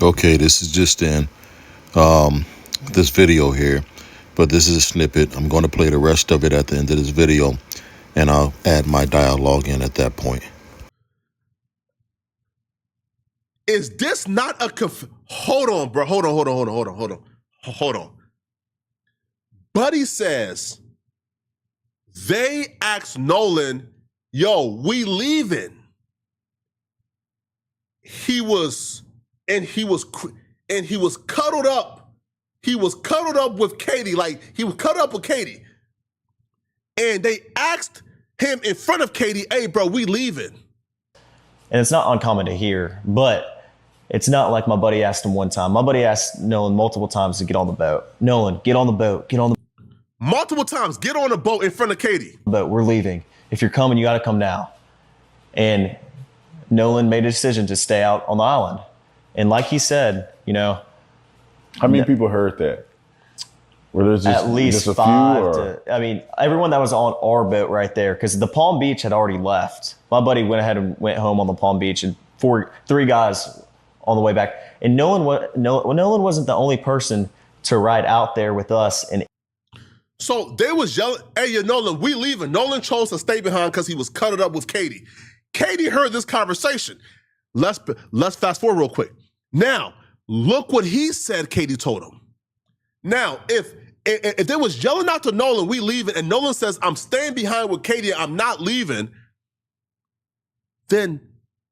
Okay, this is just in this video here, but this is a snippet. I'm going to play the rest of it at the end of this video, and I'll add my dialogue in at that point. Is this not a hold on, bro? Hold on. Buddy says they asked Nolan, "Yo, we leaving?" He was cuddled up. He was cuddled up with Katie, like he was cuddled up with Katie. And they asked him in front of Katie, "Hey, bro, we leaving?" And it's not uncommon to hear, but it's not like my buddy asked him one time. My buddy asked Nolan multiple times to get on the boat. Nolan, get on the boat, get on the Multiple times, get on the boat in front of Katie. boat, we're leaving. If you're coming, you gotta come now. And Nolan made a decision to stay out on the island. And like he said, you know. How many people heard that? Were there just, at least just a five few, or? I mean, everyone that was on our boat right there, because the Palm Beach had already left. My buddy went ahead and went home on the Palm Beach, and three guys on the way back. And Nolan wasn't the only person to ride out there with us. And so they was yelling, "Hey, you Nolan, we leaving." Nolan chose to stay behind because he was cuddled up with Katie. Katie heard this conversation. Let's fast forward real quick. Now, look what he said Katie told him. Now, if they was yelling out to Nolan, "We leaving," and Nolan says, "I'm staying behind with Katie, I'm not leaving," then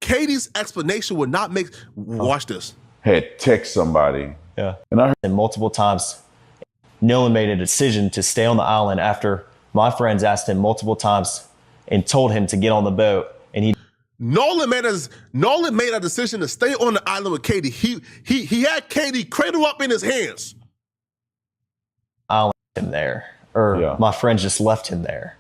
Katie's explanation would not make, watch this. Had text somebody. yeah, And I heard and multiple times, Nolan made a decision to stay on the island after my friends asked him multiple times and told him to get on the boat. And he Nolan made a decision to stay on the island with Katie. He had Katie cradle up in his hands. island him there, or my friends just left him there.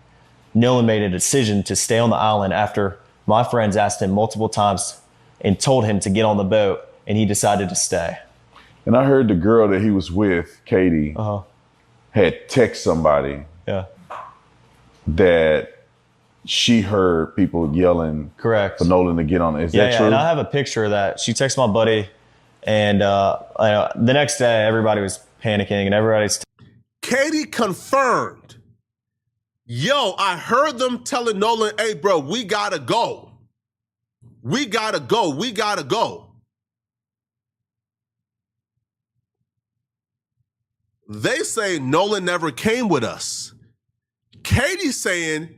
Nolan made a decision to stay on the island after my friends asked him multiple times and told him to get on the boat, and he decided to stay. And I heard the girl that he was with, Katie, had text somebody Yeah, that she heard people yelling correct. for Nolan to get on. Is Yeah, that true? and I have a picture of that. She texted my buddy, and the next day everybody was panicking, and everybody's Katie confirmed, "Yo, I heard them telling Nolan, 'Hey, bro, we gotta go. We gotta go. We gotta go.'" They say Nolan never came with us. Katie's saying,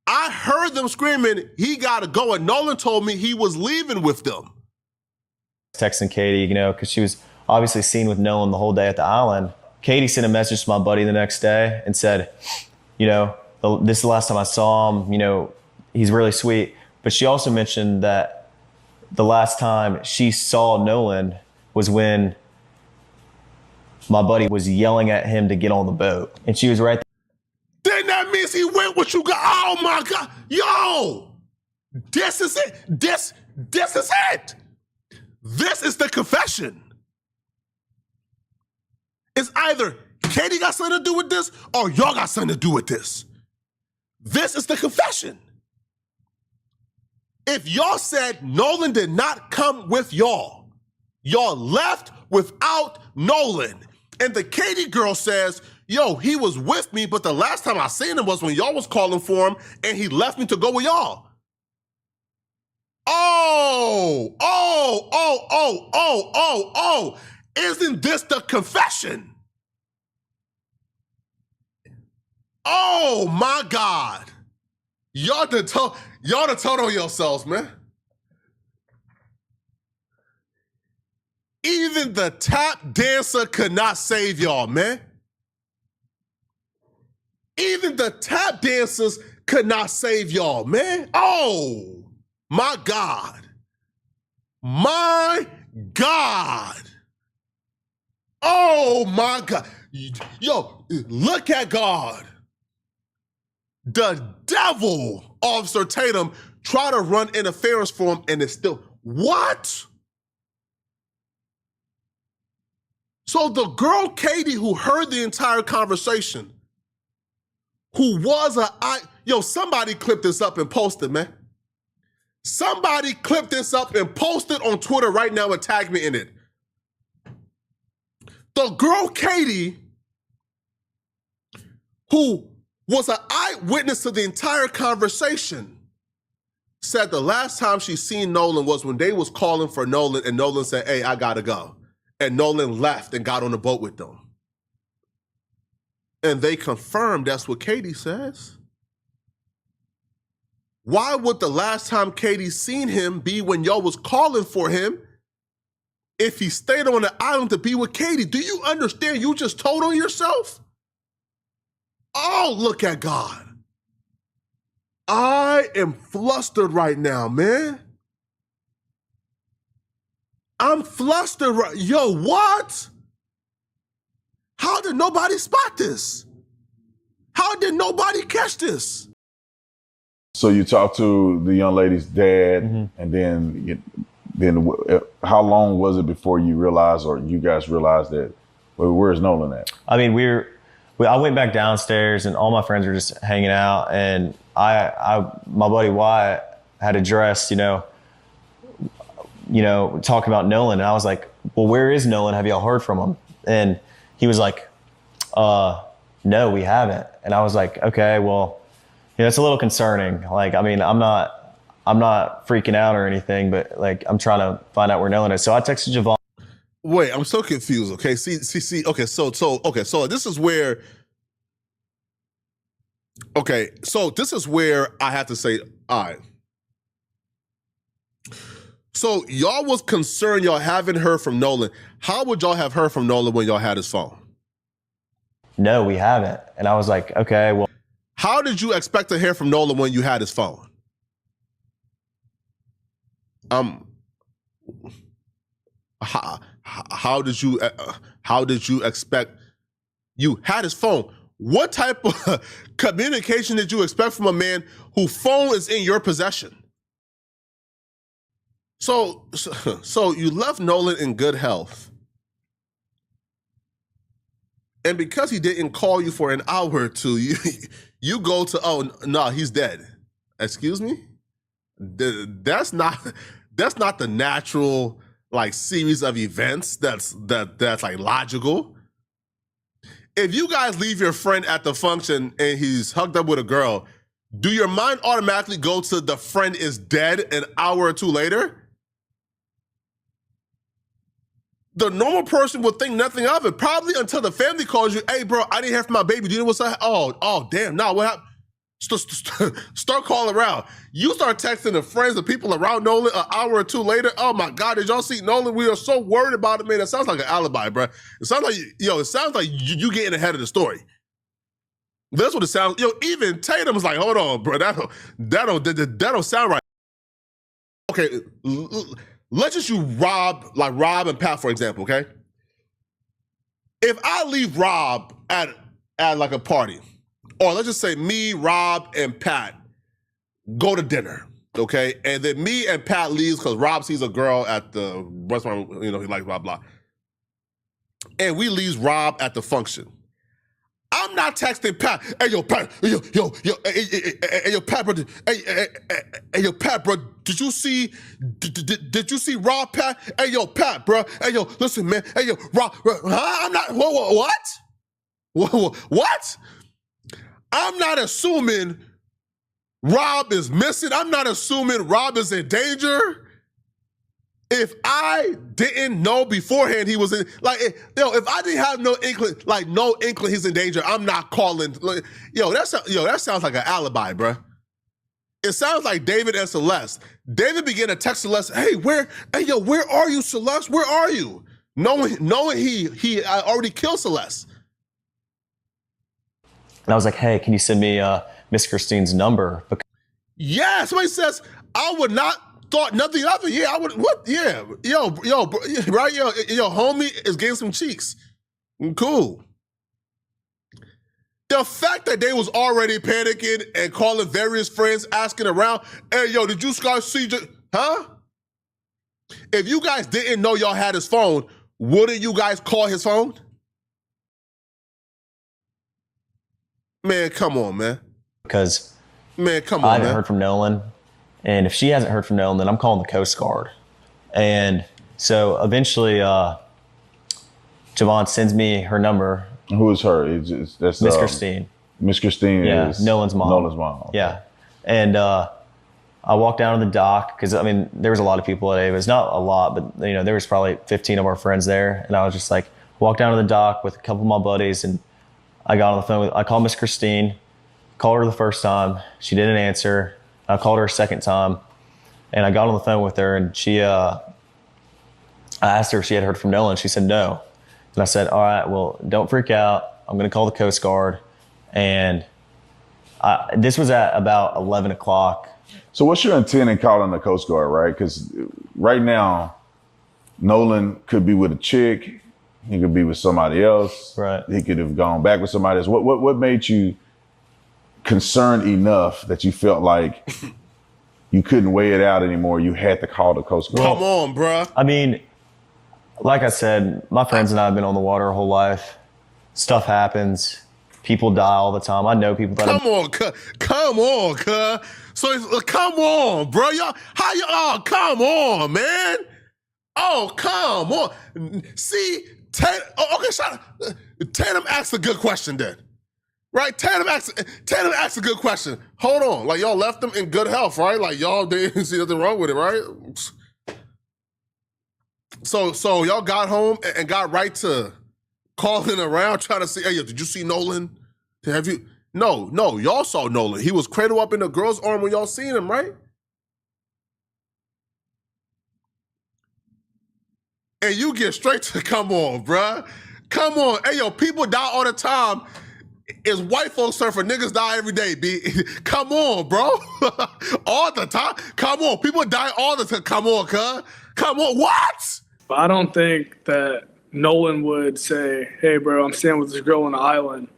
"I heard them screaming, he gotta go, and Nolan told me he was leaving with them." texting Katie, you know, because she was obviously seen with Nolan the whole day at the island. Katie sent a message to my buddy the next day and said, you know, this is the last time I saw him, you know, he's really sweet. But she also mentioned that the last time she saw Nolan was when my buddy was yelling at him to get on the boat. And she was right there. Then that means he went with you guys. Oh my God. Yo, this is it. This is it. This is the confession. It's either Katie got something to do with this or y'all got something to do with this. This is the confession. If y'all said Nolan did not come with y'all left without Nolan, and the Katie girl says, "Yo, he was with me, but the last time I seen him was when y'all was calling for him, and he left me to go with y'all." Oh. Isn't this the confession? Oh my God. Y'all done told on yourselves, man. Even the tap dancer could not save y'all, man. Even the tap dancers could not save y'all, man. Oh, my God. My God. Oh, my God. Yo, look at God. The devil, Officer Tatum, tried to run interference for him, and it's still, what? So the girl, Katie, who heard the entire conversation, who was somebody clip this up and post it, man. Somebody clip this up and post it on Twitter right now and tag me in it. The girl Katie, who was an eyewitness to the entire conversation, said the last time she seen Nolan was when they was calling for Nolan, and Nolan said, hey, I gotta go. And Nolan left and got on the boat with them. And they confirmed that's what Katie says. Why would the last time Katie seen him be when y'all was calling for him if he stayed on the island to be with Katie? Do you understand? You just told on yourself? Oh, look at God. I am flustered right now, man. I'm flustered right. Yo, what? How did nobody spot this? How did nobody catch this? So you talked to the young lady's dad, and then how long was it before you realized, or you guys realized that, well, where's Nolan at? I mean, I went back downstairs, and all my friends were just hanging out, and my buddy Wyatt had addressed, talking about Nolan, and I was like, well, where is Nolan? Have y'all heard from him? And he was like, no, we haven't. And I was like, okay, well, it's a little concerning. Like, I mean, I'm not freaking out or anything, but like, I'm trying to find out where Nolan is. So I texted Javon. Wait, I'm so confused. Okay, see. Okay, so this is where. Okay, so this is where I have to say, all right. So y'all was concerned y'all haven't heard from Nolan. How would y'all have heard from Nolan when y'all had his phone? No, we haven't. And I was like, okay, well. How did you expect to hear from Nolan when you had his phone? How did you expect? You had his phone. What type of communication did you expect from a man whose phone is in your possession? So you left Nolan in good health. And because he didn't call you for an hour or two, you go to, oh, no, he's dead. Excuse me? That's not the natural like series of events that's like logical. If you guys leave your friend at the function and he's hugged up with a girl, do your mind automatically go to the friend is dead an hour or two later? The normal person would think nothing of it, probably until the family calls you, hey, bro, I didn't hear from my baby. Do you know what's up? Oh, damn, nah, what happened? Start calling around. You start texting the friends, the people around Nolan an hour or two later. Oh my God, did y'all see Nolan? We are so worried about it, man. That sounds like an alibi, bro. It sounds like, you getting ahead of the story. That's what it sounds. Even Tatum's like, hold on, bro. That don't sound right. Okay, let's just use Rob and Pat, for example, okay? If I leave Rob at like a party, or let's just say me, Rob, and Pat go to dinner, okay? And then me and Pat leaves because Rob sees a girl at the restaurant, he likes blah, blah. And we leave Rob at the function. I'm not texting Pat. Hey, yo, Pat. Hey, yo, Pat, bro. Hey, yo, Pat, bro. Did you see Rob, Pat? Hey, yo, Pat, bro. Hey, yo, listen, man. Hey, yo, Rob. Huh? I'm not. What? What? I'm not assuming Rob is missing. I'm not assuming Rob is in danger. If I didn't know beforehand he was in, if I didn't have no inkling he's in danger, I'm not calling. That sounds like an alibi, bruh. It sounds like David and Celeste. David began to text Celeste, where are you, Celeste? Where are you? Knowing he already killed Celeste. And I was like, hey, can you send me Miss Christine's number? Yeah, somebody says, I would not thought nothing of it. Yeah, I would. What? Yeah, yo, right? Yo, homie is getting some cheeks. Cool. The fact that they was already panicking and calling various friends, asking around, hey, yo, did you guys see? Huh? If you guys didn't know y'all had his phone, wouldn't you guys call his phone? Man, come on, man. Because come on, I haven't heard from Nolan. And if she hasn't heard from Nolan, then I'm calling the Coast Guard. And so eventually Javon sends me her number. Who is her? That's Miss Christine. Miss Christine is Nolan's mom. Nolan's mom. Okay. Yeah. And I walked down to the dock because, I mean, there was a lot of people at Ava. It's not a lot, but, there was probably 15 of our friends there. And I was just like, walked down to the dock with a couple of my buddies, and I got on the phone I called Miss Christine, called her the first time. She didn't answer. I called her a second time, and I got on the phone with her, and I asked her if she had heard from Nolan. She said no. And I said, all right, well, don't freak out. I'm going to call the Coast Guard. And this was at about 11 o'clock. So what's your intent in calling the Coast Guard, right? Because right now, Nolan could be with a chick. He could be with somebody else. Right. He could have gone back with somebody else. What made you concerned enough that you felt like you couldn't weigh it out anymore? You had to call the Coast Guard. Come on, bruh. I mean, like I said, my friends and I have been on the water our whole life. Stuff happens. People die all the time. I know people that Come on, cuz. So come on, bro. Y'all, come on, man. Oh, come on. See, Tatum asked a good question then. Right? Tatum asked a good question. Hold on. Like, y'all left them in good health, right? Like, y'all didn't see nothing wrong with it, right? So y'all got home and got right to calling around trying to see, hey, did you see Nolan? Have you? No, y'all saw Nolan. He was cradled up in the girl's arm when y'all seen him, right? And you get straight to, come on, bruh. Come on. Hey, yo, people die all the time. It's white folks surfing. Niggas die every day, B. Come on, bro. All the time. Come on. People die all the time. Come on, cuz. Come on. What? I don't think that Nolan would say, hey, bro, I'm staying with this girl on the island.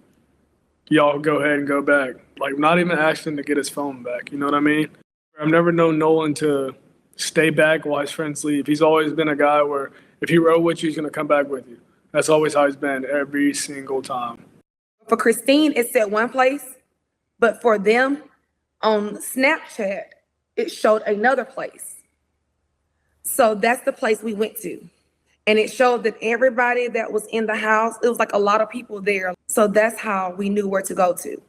Y'all go ahead and go back. Like, not even asking to get his phone back. You know what I mean? I've never known Nolan to stay back while his friends leave. He's always been a guy where if he rode with you, he's going to come back with you. That's always how he's been every single time. For Christine, it said one place, but for them on Snapchat, it showed another place. So that's the place we went to. And it showed that everybody that was in the house, it was like a lot of people there. So that's how we knew where to go to.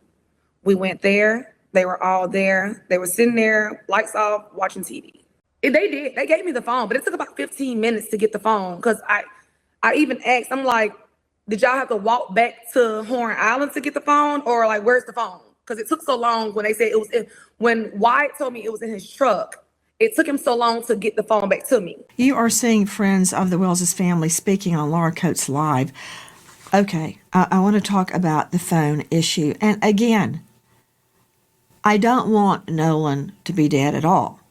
We went there. They were all there. They were sitting there, lights off, watching TV. They did. They gave me the phone, but it took about 15 minutes to get the phone because I even asked, I'm like, did y'all have to walk back to Horn Island to get the phone? Or like, where's the phone? Because it took so long when they said it was when Wyatt told me it was in his truck. It took him so long to get the phone back to me. You are seeing friends of the Wells' family speaking on Laura Coates Live. Okay, I want to talk about the phone issue. And again, I don't want Nolan to be dead at all.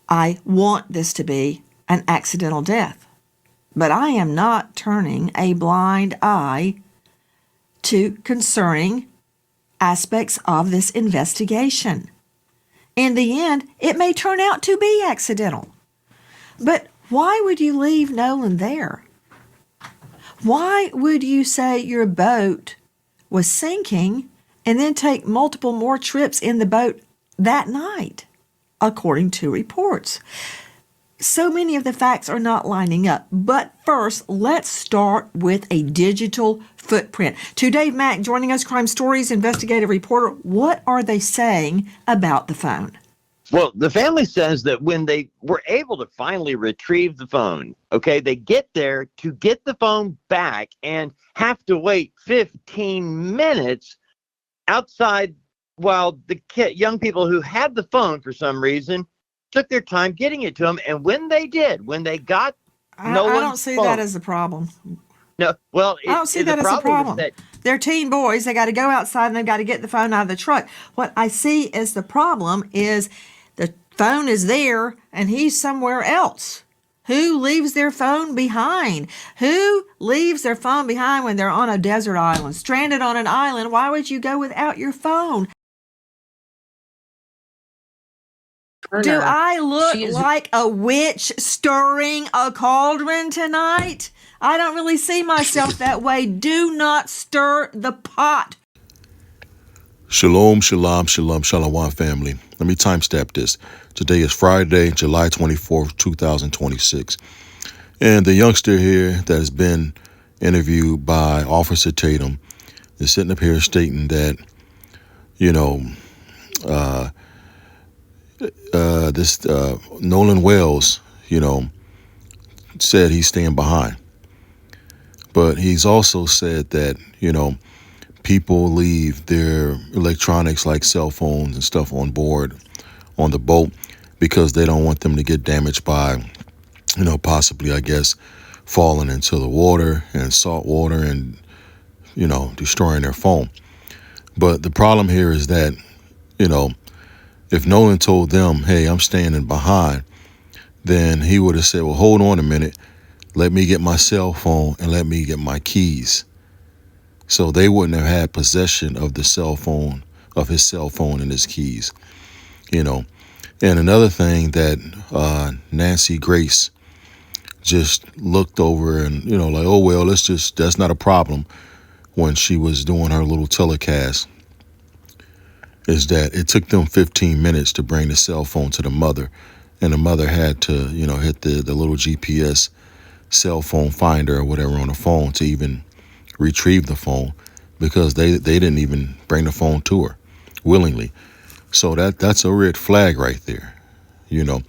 I want this to be an accidental death. But I am not turning a blind eye to concerning aspects of this investigation. In the end, it may turn out to be accidental. But why would you leave Nolan there? Why would you say your boat was sinking and then take multiple more trips in the boat that night, according to reports? So many of the facts are not lining up. But first, let's start with a digital footprint. To Dave Mack, joining us, Crime Stories investigative reporter. What are they saying about the phone? Well, the family says that when they were able to finally retrieve the phone, okay, they get there to get the phone back and have to wait 15 minutes outside while the young people who had the phone for some reason took their time getting it to them. And when they got I don't see phone, that as a problem. No, well, I don't see that as a problem. They're teen boys. They got to go outside and they've got to get the phone out of the truck. What I see as the problem is the phone is there and he's somewhere else. Who leaves their phone behind? Who leaves their phone behind when they're on a desert island, stranded on an island? Why would you go without your phone? Do I look like a witch stirring a cauldron tonight? I don't really see myself that way. Do not stir the pot. Shalom, shalom, shalom, shalom, family. Let me timestamp this. Today is Friday, July 24th, 2026. And the youngster here that has been interviewed by Officer Tatum is sitting up here stating that, you know, this Nolan Wells, you know, said he's staying behind. But he's also said that, you know, people leave their electronics like cell phones and stuff on board on the boat because they don't want them to get damaged by, you know, possibly, I guess, falling into the water and salt water and, you know, destroying their phone. But the problem here is that, you know, if Nolan told them, hey, I'm standing behind, then he would have said, well, hold on a minute. Let me get my cell phone and let me get my keys. So they wouldn't have had possession of the cell phone, of his cell phone and his keys, you know. And another thing that Nancy Grace just looked over and, you know, like, oh, well, that's not a problem when she was doing her little telecast, is that it took them 15 minutes to bring the cell phone to the mother. And the mother had to, you know, hit the little GPS cell phone finder or whatever on the phone to even retrieve the phone, because they didn't even bring the phone to her willingly. So that's a red flag right there, you know.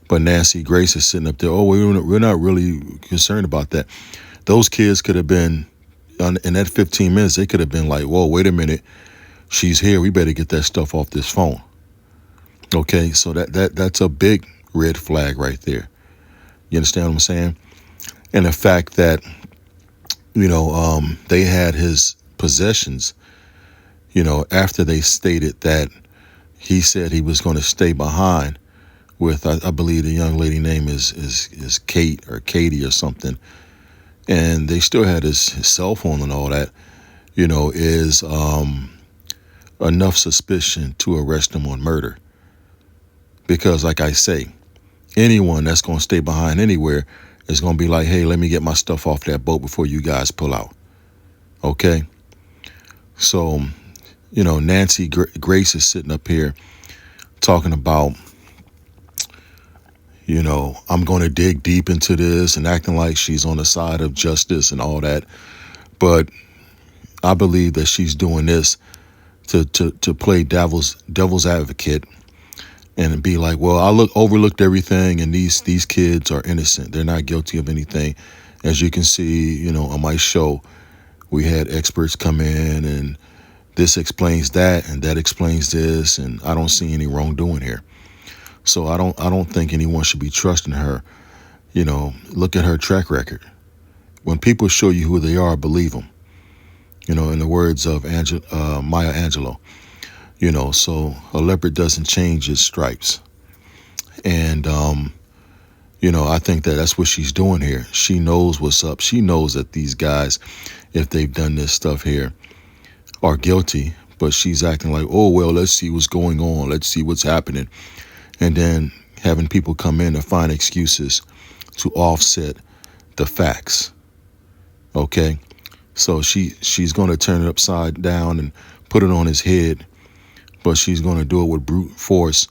But Nancy Grace is sitting up there, oh, we're not really concerned about that. Those kids could have been, in that 15 minutes, they could have been like, whoa, wait a minute, she's here, we better get that stuff off this phone. Okay, so that's a big red flag right there. You understand what I'm saying? And the fact that, you know, they had his possessions, you know, after they stated that he said he was going to stay behind with, I believe the young lady name is Kate or Katie or something, and they still had his cell phone and all that, you know, is enough suspicion to arrest him on murder. Because like I say, anyone that's going to stay behind anywhere is going to be like, hey, let me get my stuff off that boat before you guys pull out. Okay? So, you know, Nancy Grace is sitting up here talking about, you know, I'm going to dig deep into this and acting like she's on the side of justice and all that. But I believe that she's doing this to play devil's advocate and be like, well, I overlooked everything, and these kids are innocent. They're not guilty of anything. As you can see, you know, on my show, we had experts come in, and this explains that, and that explains this, and I don't see any wrongdoing here. So I don't think anyone should be trusting her. You know, look at her track record. When people show you who they are, believe them. You know, in the words of Maya Angelou. You know, so a leopard doesn't change its stripes. And, you know, I think that that's what she's doing here. She knows what's up. She knows that these guys, if they've done this stuff here, are guilty. But she's acting like, oh, well, let's see what's going on. Let's see what's happening. And then having people come in and find excuses to offset the facts. Okay? So she's going to turn it upside down and put it on his head. But she's going to do it with brute force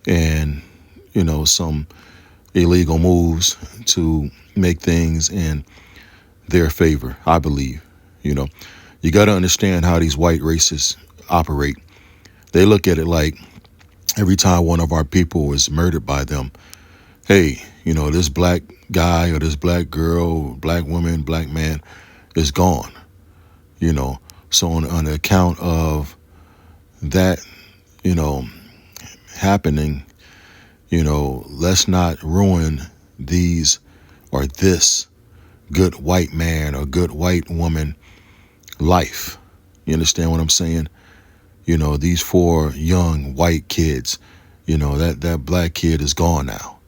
and, you know, some illegal moves to make things in their favor, I believe. You know, you got to understand how these white racists operate. They look at it like every time one of our people is murdered by them, hey, you know, this black guy or this black girl, black woman, black man is gone. You know, so on the account of that, you know, happening, you know, let's not ruin these or this good white man or good white woman life. You understand what I'm saying? You know, these 4 young white kids, you know, that black kid is gone now.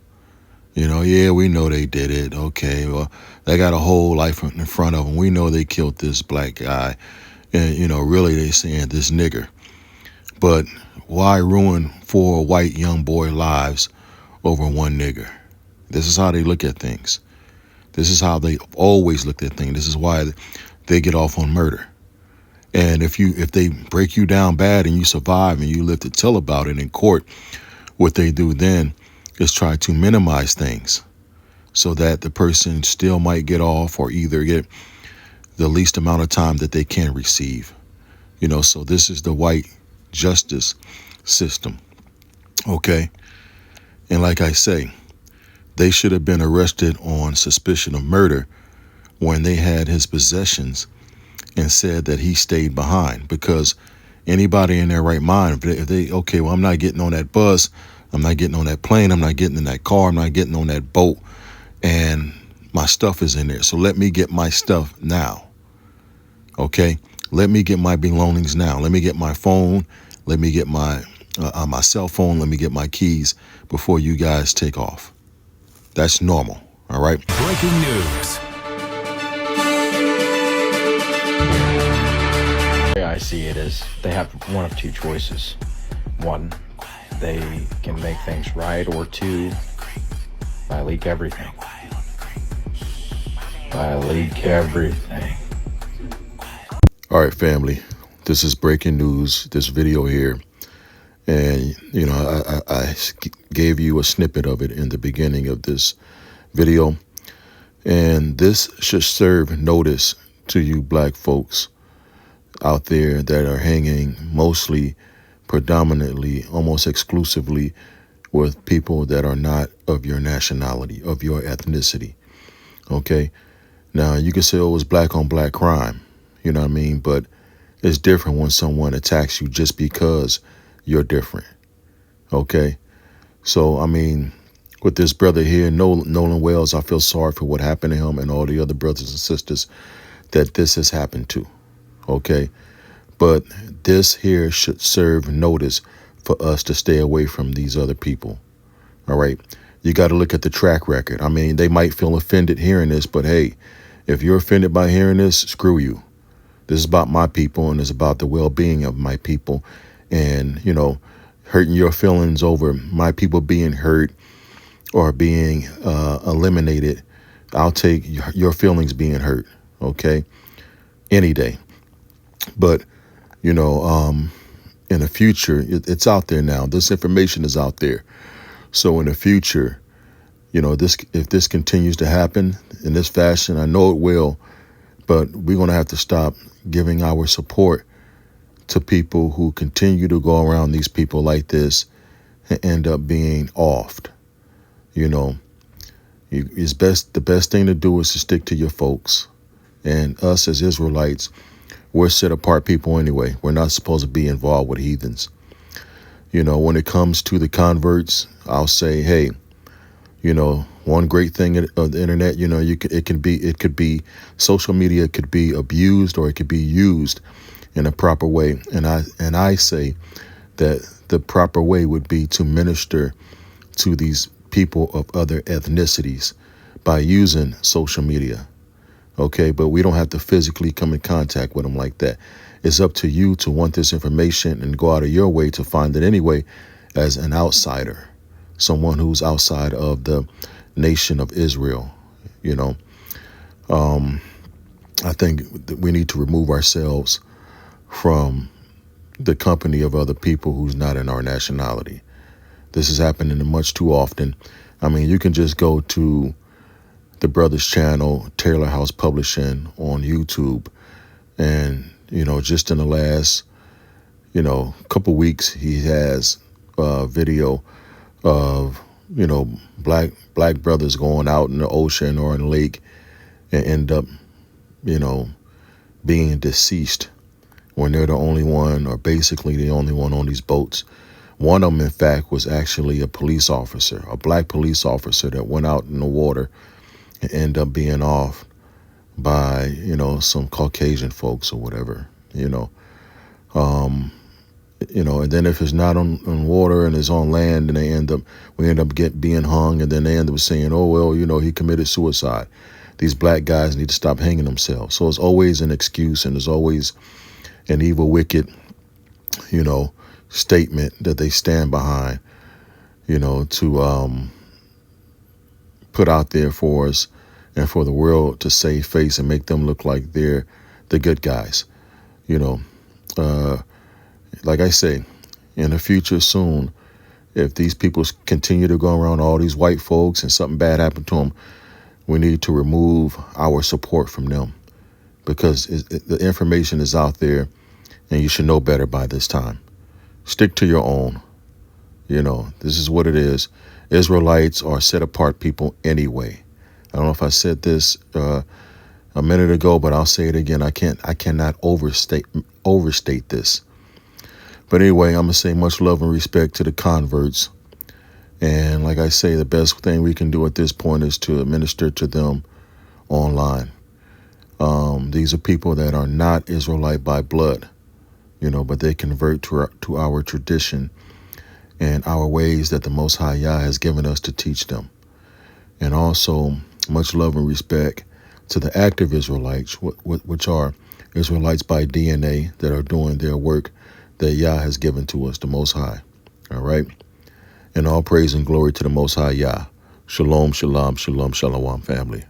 You know, yeah, we know they did it. Okay, well, they got a whole life in front of them. We know they killed this black guy. And, you know, really they saying this nigger. But why ruin 4 white young boy lives over one nigger? This is how they look at things. This is how they always looked at things. This is why they get off on murder. And if they break you down bad and you survive and you live to tell about it in court, what they do then is try to minimize things. so that the person still might get off or either get the least amount of time that they can receive. So this is the white justice system. Okay. And like I say, they should have been arrested on suspicion of murder when they had his possessions and said that he stayed behind, because anybody in their right mind, if they okay, well, I'm not getting on that bus, I'm not getting on that plane, I'm not getting in that car, I'm not getting on that boat, and my stuff is in there. So let me get my stuff now. Okay? Let me get my belongings now. Let me get my phone. Let me get my cell phone. Let me get my keys before you guys take off. That's normal. All right? Breaking news. The way I see it is they have one of two choices. One, they can make things right, or two, I leak everything. I leak everything. All right, family. This is breaking news, this video here. And, I gave you a snippet of it in the beginning of this video. And this should serve notice to you black folks out there that are hanging mostly, predominantly, almost exclusively with people that are not of your nationality, of your ethnicity. Okay? Now, you can say, oh, it's black on black crime. You know what I mean? But it's different when someone attacks you just because you're different. Okay? So, I mean, with this brother here, Nolan Wells, I feel sorry for what happened to him and all the other brothers and sisters that this has happened to. Okay? But this here should serve notice for us to stay away from these other people. All right? You got to look at the track record. I mean, they might feel offended hearing this, but hey, if you're offended by hearing this, screw you. This is about my people, and it's about the well-being of my people. And, hurting your feelings over my people being hurt or being eliminated, I'll take your feelings being hurt, okay, any day. But, in the future, it's out there now. This information is out there. So in the future, if this continues to happen in this fashion, I know it will, but we're going to have to stop giving our support to people who continue to go around these people like this and end up being offed. It's best. The best thing to do is to stick to your folks. And us as Israelites, we're set apart people anyway. We're not supposed to be involved with heathens. When it comes to the converts, I'll say, hey, one great thing of the internet, it could be social media could be abused or it could be used in a proper way. And I say that the proper way would be to minister to these people of other ethnicities by using social media. Okay, but we don't have to physically come in contact with them like that. It's up to you to want this information and go out of your way to find it anyway as an outsider, someone who's outside of the nation of Israel. I think that we need to remove ourselves from the company of other people who's not in our nationality. This is happening much too often. I mean, you can just go to the brother's channel, Taylor House Publishing on YouTube, and just in the last couple weeks, he has a video of black brothers going out in the ocean or in the lake and end up being deceased when they're the only one, or basically the only one on these boats. One of them, in fact, was actually a police officer, a black police officer that went out in the water and ended up being off by, some Caucasian folks or whatever, and then if it's not on water and it's on land, and we end up being hung, and then they end up saying, oh, well, he committed suicide. These black guys need to stop hanging themselves. So it's always an excuse, and there's always an evil, wicked, statement that they stand behind, to put out there for us and for the world to save face and make them look like they're the good guys. Like I say, in the future soon, If these people continue to go around all these white folks and something bad happened to them, we need to remove our support from them, because the information is out there and you should know better by this time. Stick to your own. This is what it is. Israelites are set apart people anyway. I don't know if I said this a minute ago, but I'll say it again. I cannot overstate this. But anyway, I'm gonna say much love and respect to the converts. And like I say, the best thing we can do at this point is to minister to them online. These are people that are not Israelite by blood, but they convert to our tradition and our ways that the Most High Yah has given us to teach them. And also much love and respect to the active Israelites, which are Israelites by DNA, that are doing their work that Yah has given to us, the Most High. All right? And all praise and glory to the Most High Yah. Shalom, shalom, shalom, shalom, family.